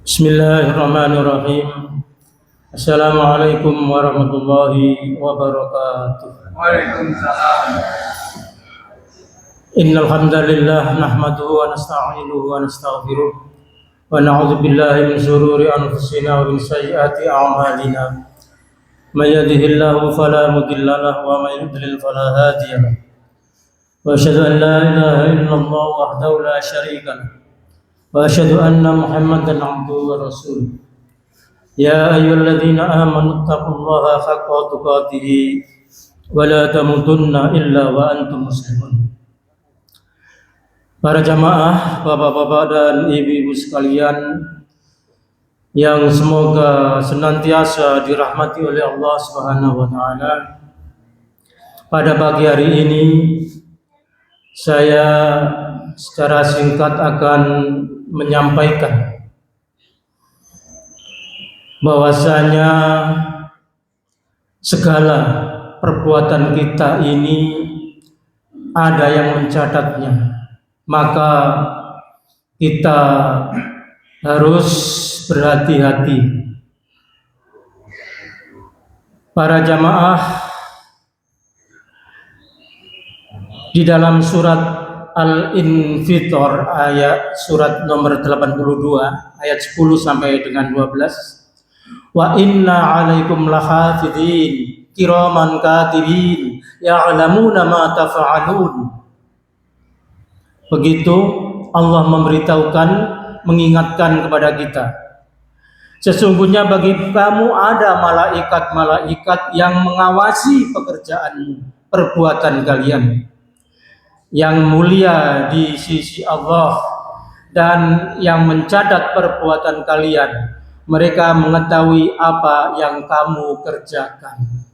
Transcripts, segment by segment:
Bismillahirrahmanirrahim. Assalamualaikum warahmatullahi wabarakatuh. Waalaikumsalam. Innal hamdalillah nahmaduhu wa nasta'inuhu wa nastaghfiruh wa na'udzu billahi min shururi anfusina wa min sayyiati a'malina. May yahdihillahu fala mudilla lahu wa may yudlil fala hadiya lahu. Wa asyhadu an la ilaha illallah wahdahu la syarika lahu. Wa asyhadu anna Muhammadan 'abduhu wa rasuluh. Ya ayyuhalladzina amanu taqullaha haqqa tuqatih wa la tamutunna illa wa antum muslimun. Para jamaah, bapak-bapak dan ibu-ibu sekalian yang semoga senantiasa dirahmati oleh Allah Subhanahu wa taala. Pada pagi hari ini saya secara singkat akan menyampaikan bahwasanya segala perbuatan kita ini ada yang mencatatnya, maka kita harus berhati-hati. Para jamaah, di dalam surat Al-Infitor ayat surat nomor 82 ayat 10 sampai dengan 12, wa inna 'alaikum lahafidhin kiraman katibin ya'lamuna ma tafa'alun. Begitu Allah memberitahukan, mengingatkan kepada kita, sesungguhnya bagi kamu ada malaikat-malaikat yang mengawasi pekerjaanmu, perbuatan kalian, yang mulia di sisi Allah dan yang mencatat perbuatan kalian. Mereka mengetahui apa yang kamu kerjakan.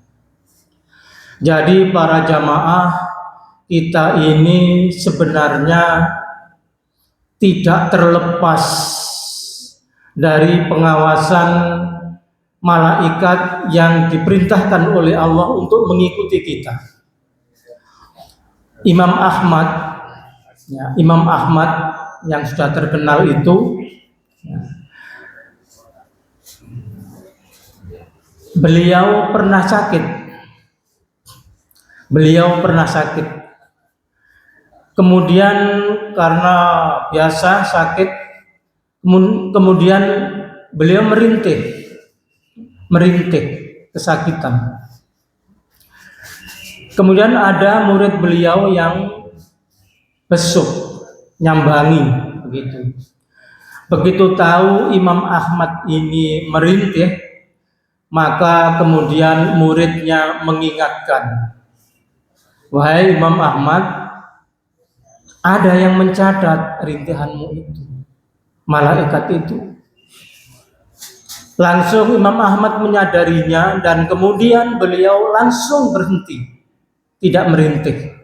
Jadi para jamaah, kita ini sebenarnya tidak terlepas dari pengawasan malaikat yang diperintahkan oleh Allah untuk mengikuti kita. Imam Ahmad yang sudah terkenal itu, beliau pernah sakit. Kemudian karena biasa sakit, kemudian beliau merintih kesakitan. Kemudian ada murid beliau yang besuk, nyambangi begitu. Begitu tahu Imam Ahmad ini merintih, maka kemudian muridnya mengingatkan, wahai Imam Ahmad, ada yang mencatat rintihanmu itu, malaikat itu. Langsung Imam Ahmad menyadarinya dan kemudian beliau langsung berhenti, tidak merintih.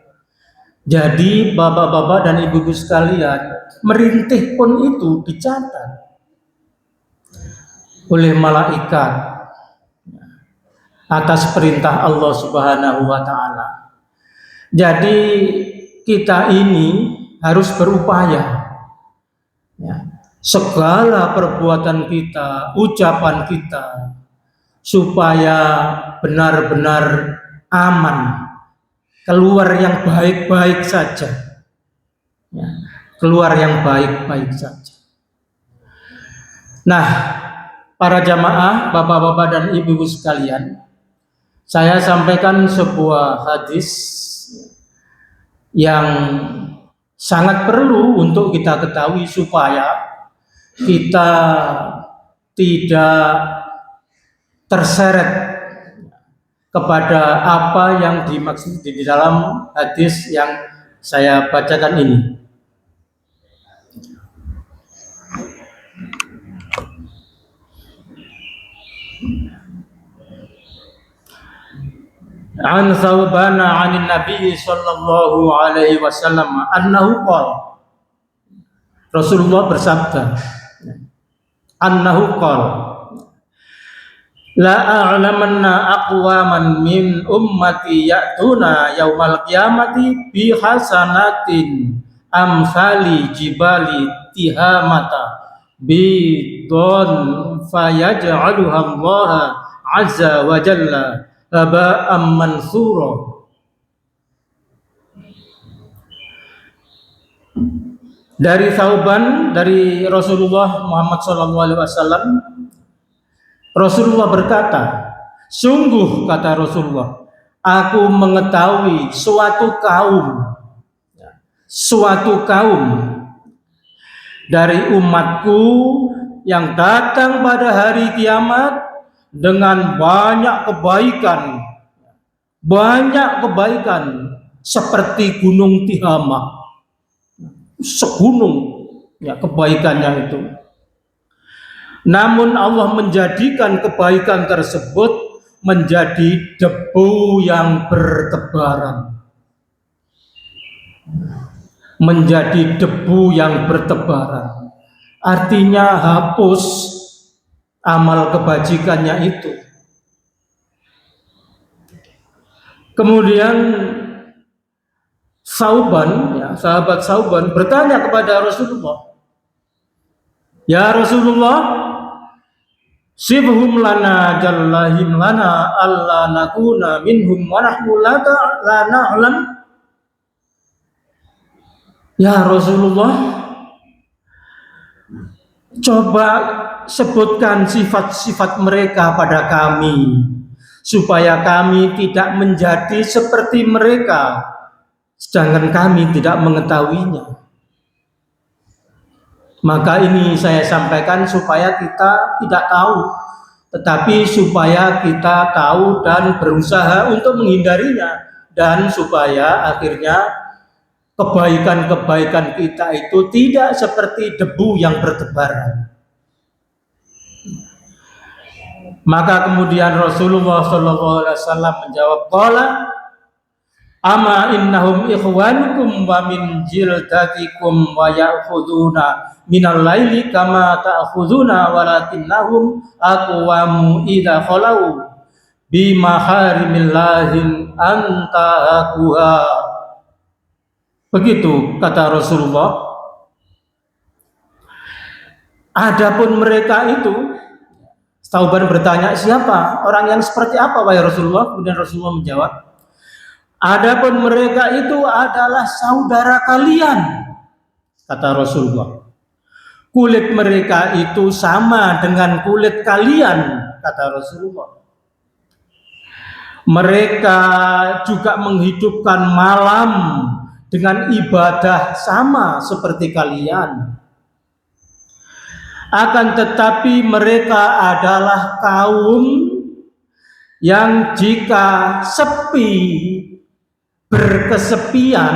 Jadi bapak-bapak dan ibu-ibu sekalian, merintih pun itu dicatat oleh malaikat atas perintah Allah Subhanahu wa taala. Jadi kita ini harus berupaya, segala perbuatan kita, ucapan kita, supaya benar-benar aman, keluar yang baik-baik saja, Nah, para jamaah, bapak-bapak dan ibu-ibu sekalian, saya sampaikan sebuah hadis yang sangat perlu untuk kita ketahui supaya kita tidak terseret kepada apa yang dimaksud di dalam hadis yang saya bacakan ini. An Thawban 'an Nabi sallallahu alaihi wasallam annahu qala Rasulullah bersabda, annahu qala la a'lamanna aqwaman min ummati ya'tuna yaumal qiyamati bi hasanatin amsali jibali tihamata bidon fayaj'aluha Allah azza wa jalla haba'am mansura. Dari Thauban, dari Rasulullah Muhammad SAW, Rasulullah berkata, sungguh kata Rasulullah, aku mengetahui suatu kaum dari umatku yang datang pada hari kiamat dengan banyak kebaikan seperti gunung Tihamah. Segunung kebaikannya itu. Namun Allah menjadikan kebaikan tersebut menjadi debu yang bertebaran. Menjadi debu yang bertebaran. Artinya hapus amal kebajikannya itu. Kemudian sahabat Thauban bertanya kepada Rasulullah, ya Rasulullah, sibhum lana jallahim lana alla nakuna minhum wa nahnu la na'lam. Ya Rasulullah, coba sebutkan sifat-sifat mereka pada kami supaya kami tidak menjadi seperti mereka, sedangkan kami tidak mengetahuinya. Maka ini saya sampaikan supaya kita tidak tahu, tetapi supaya kita tahu dan berusaha untuk menghindarinya, dan supaya akhirnya kebaikan-kebaikan kita itu tidak seperti debu yang bertebaran. Maka kemudian Rasulullah SAW menjawab, qala ama innahum ikhwanukum wa min jildatikum wa ya'khuduna minal laili kama ta'khuduna walakinnahum aqwamu idza khalau bi maharimillahi antaquha. Begitu kata Rasulullah. Adapun mereka itu, Thauban bertanya, siapa orang yang seperti apa wahai Rasulullah? Kemudian Rasulullah menjawab, adapun mereka itu adalah saudara kalian, kata Rasulullah. Kulit mereka itu sama dengan kulit kalian, kata Rasulullah. Mereka juga menghidupkan malam dengan ibadah sama seperti kalian. Akan tetapi mereka adalah kaum yang jika sepi, berkesepian,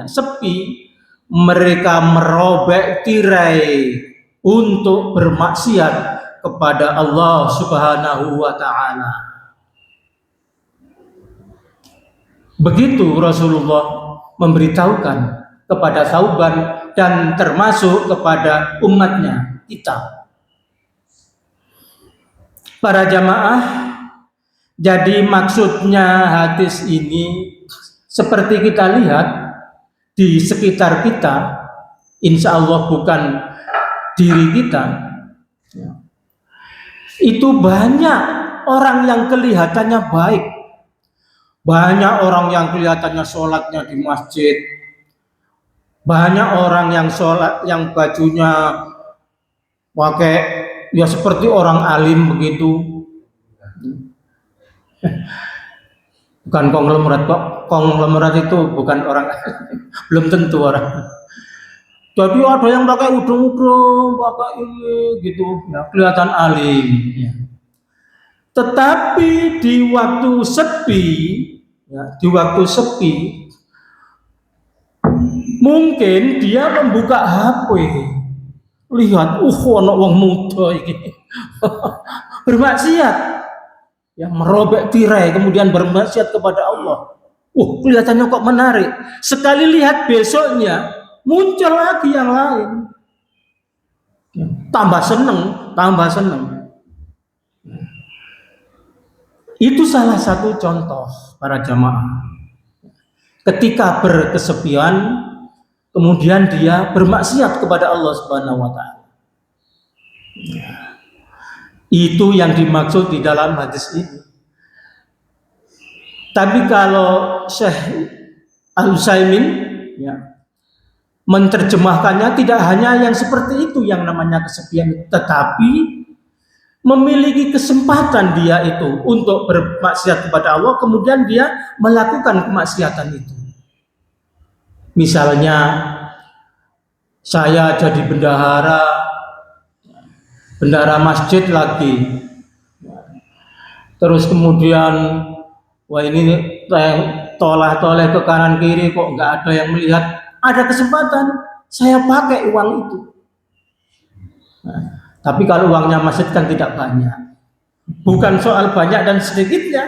sepi, mereka merobek tirai untuk bermaksiat kepada Allah Subhanahu wa ta'ala. Begitu Rasulullah memberitahukan kepada Thauban dan termasuk kepada umatnya, kita. Para jamaah, jadi maksudnya hadis ini seperti kita lihat di sekitar kita, insya Allah bukan diri kita, itu banyak orang yang kelihatannya baik, banyak orang yang kelihatannya sholatnya di masjid, banyak orang yang sholat yang bajunya pakai ya seperti orang alim begitu. Bukan konglomerat kok, konglomerat itu bukan orang belum tentu orang. Jadi ada yang pakai udung-udung, pakai ini gitu, ya, kelihatan alim. Ya. Tetapi di waktu sepi, mungkin dia membuka HP, lihat, anak wong muda ini bermaksiat, ya, merobek tirai, kemudian bermaksiat kepada Allah. Kelihatannya kok menarik. Sekali lihat besoknya muncul lagi yang lain. tambah seneng, tambah seneng. Itu salah satu contoh para jamaah. Ketika berkesepian, kemudian dia bermaksiat kepada Allah Subhanahu wa taala. Itu yang dimaksud di dalam hadis ini. Tapi kalau Syekh Al-Utsaimin menerjemahkannya tidak hanya yang seperti itu yang namanya kesepian, tetapi memiliki kesempatan dia itu untuk bermaksiat kepada Allah, kemudian dia melakukan kemaksiatan itu. Misalnya saya jadi bendahara masjid lagi, terus kemudian wah ini toleh ke kanan kiri kok nggak ada yang melihat, ada kesempatan saya pakai uang itu. Tapi kalau uangnya masjid kan tidak banyak. Bukan soal banyak dan sedikitnya.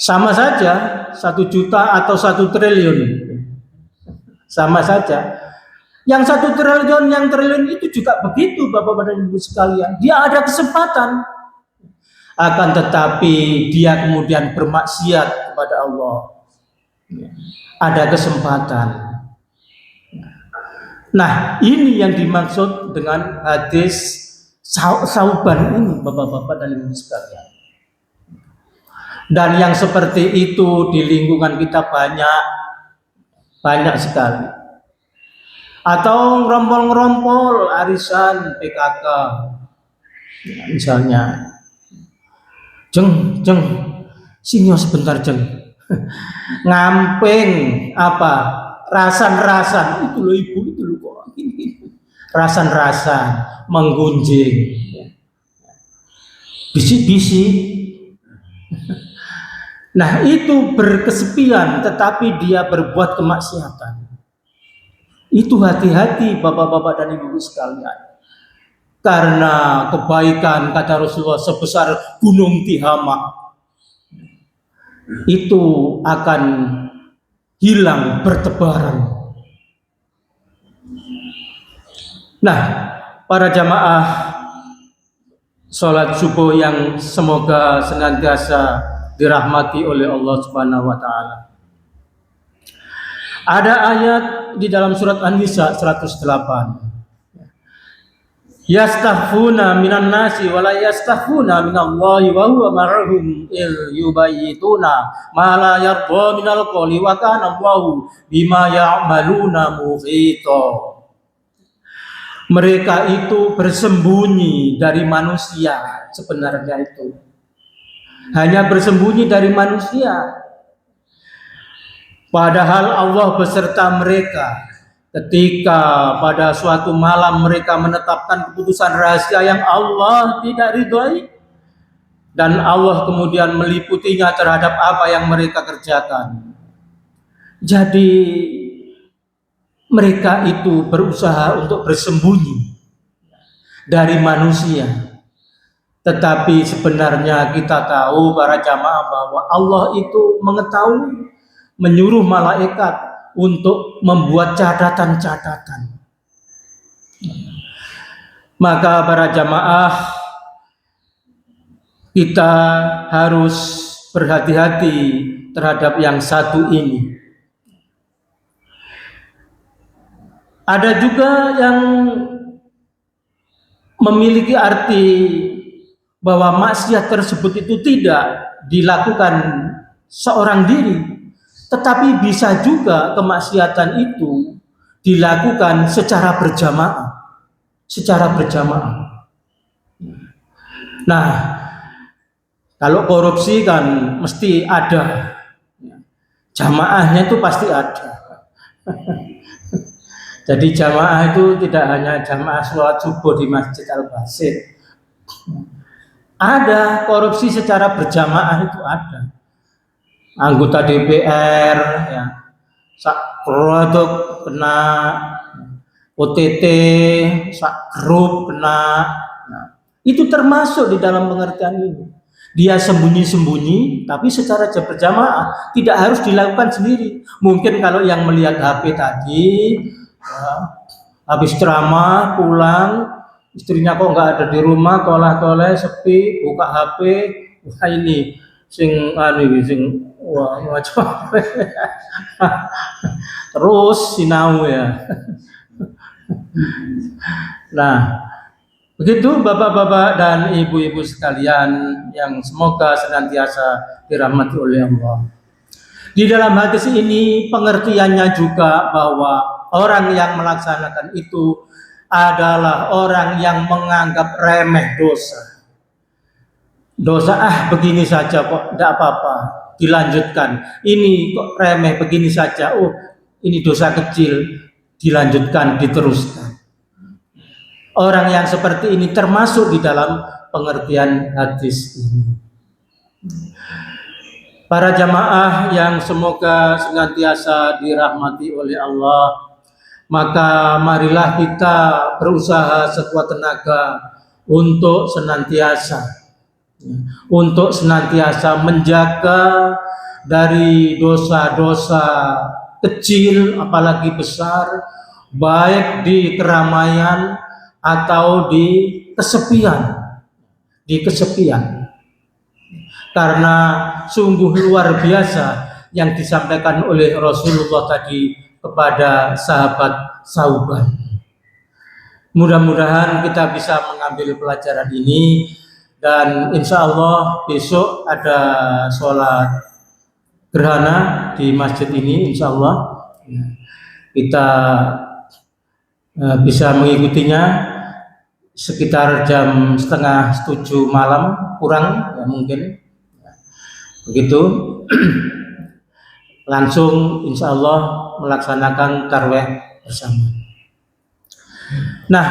Sama saja 1 juta atau 1 triliun. Sama saja. Yang 1 triliun, yang triliun itu juga begitu Bapak dan Ibu sekalian. Dia ada kesempatan. Akan tetapi dia kemudian bermaksiat kepada Allah. Ada kesempatan. Nah, ini yang dimaksud dengan hadis Sauban ini, Bapak-bapak dan Ibu sekalian. Dan yang seperti itu di lingkungan kita banyak sekali. Atau ngerompol-ngerompol arisan PKK, misalnya, jeng, sini sebentar jeng, ngamping apa? Rasan-rasan itu loh ibu, itu loh kok rasan-rasan menggunjing, bisik-bisik. Nah itu berkesepian tetapi dia berbuat kemaksiatan. Itu hati-hati Bapak-bapak dan Ibu sekalian, karena kebaikan kata Rasulullah sebesar gunung Tihamah itu akan hilang bertebaran. Nah, para jamaah sholat subuh yang semoga senantiasa dirahmati oleh Allah Subhanahu wa taala. Ada ayat di dalam surat An-Nisa 108. Yastaghfuna minan nasi wa la yastaghfuna minallahi wa huwa ma'ahum yubayyituna ma la yarda minal qawli wa kana Allahu bima ya'maluna muhita. Mereka itu bersembunyi dari manusia, sebenarnya itu hanya bersembunyi dari manusia, padahal Allah beserta mereka. Ketika pada suatu malam mereka menetapkan keputusan rahasia yang Allah tidak ridhoi, dan Allah kemudian meliputinya terhadap apa yang mereka kerjakan. Jadi mereka itu berusaha untuk bersembunyi dari manusia. Tetapi sebenarnya kita tahu para jamaah bahwa Allah itu mengetahui, menyuruh malaikat untuk membuat catatan-catatan. Maka para jamaah, kita harus berhati-hati terhadap yang satu ini. Ada juga yang memiliki arti bahwa maksiat tersebut itu tidak dilakukan seorang diri, tetapi bisa juga kemaksiatan itu dilakukan secara berjamaah. Nah, kalau korupsi kan mesti ada, jamaahnya itu pasti ada. Jadi jamaah itu tidak hanya jamaah sholat subuh di Masjid Al-Basit. Ada korupsi secara berjamaah, itu ada. Anggota DPR, ya, sak produk kena, OTT, sak grup kena. Nah, itu termasuk di dalam pengertian ini. Dia sembunyi-sembunyi, tapi secara berjamaah, tidak harus dilakukan sendiri. Mungkin kalau yang melihat HP tadi, ya, Habis ceramah pulang, istrinya kok nggak ada di rumah, toleh-toleh sepi, buka HP, wah ini sing wah macam terus sinau ya. Nah, begitu bapak-bapak dan ibu-ibu sekalian yang semoga senantiasa dirahmati oleh Allah. Di dalam hadis ini pengertiannya juga bahwa orang yang melaksanakan itu adalah orang yang menganggap remeh dosa. Dosa begini saja kok, tidak apa-apa, dilanjutkan. Ini kok remeh begini saja, oh ini dosa kecil, dilanjutkan, diteruskan. Orang yang seperti ini termasuk di dalam pengertian hadis ini. Para jamaah yang semoga senantiasa dirahmati oleh Allah, maka marilah kita berusaha sekuat tenaga untuk senantiasa menjaga dari dosa-dosa kecil apalagi besar, baik di keramaian atau di kesepian. Karena sungguh luar biasa yang disampaikan oleh Rasulullah tadi kepada sahabat Sauban. Mudah-mudahan kita bisa mengambil pelajaran ini, dan insya Allah besok ada sholat gerhana di masjid ini. Insya Allah kita bisa mengikutinya sekitar jam 6:30 malam kurang ya mungkin. Begitu langsung insya Allah melaksanakan tarawih bersama. Nah,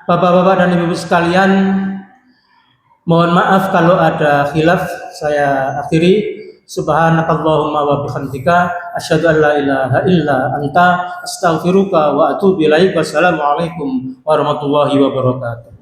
bapak-bapak dan ibu-ibu sekalian, mohon maaf kalau ada khilaf. Saya akhiri. Subhanakallahumma wa bihamdika asyhadu an la ilaha illa anta astaghfiruka wa atubu ilaik. Wassalamualaikum warahmatullahi wabarakatuh.